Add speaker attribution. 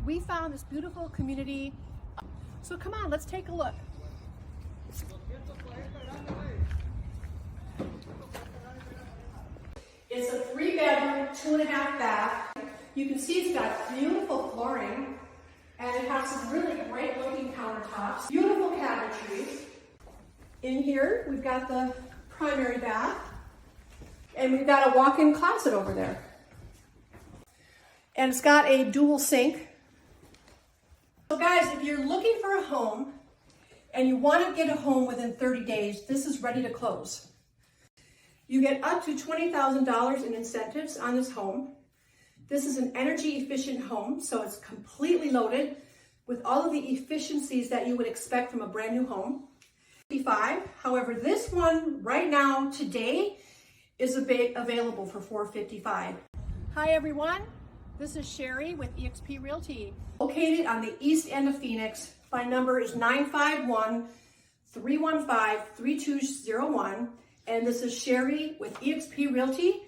Speaker 1: we found this beautiful community. So come on, let's take a look. It's a 3-bedroom, 2.5 bath. You can see it's got beautiful flooring, and it has some really great looking countertops. Beautiful cabinetry. In here, we've got the primary bath, and we've got a walk-in closet over there. And it's got a dual sink. So guys, if you're looking for a home and you want to get a home within 30 days, this is ready to close. You get up to $20,000 in incentives on this home. This is an energy efficient home, so it's completely loaded with all of the efficiencies that you would expect from a brand new home. However, this one right now, today, is available for $455. Hi everyone, this is Sherry with eXp Realty. Located on the east end of Phoenix. My number is 951-315-3201. And this is Sherry with eXp Realty.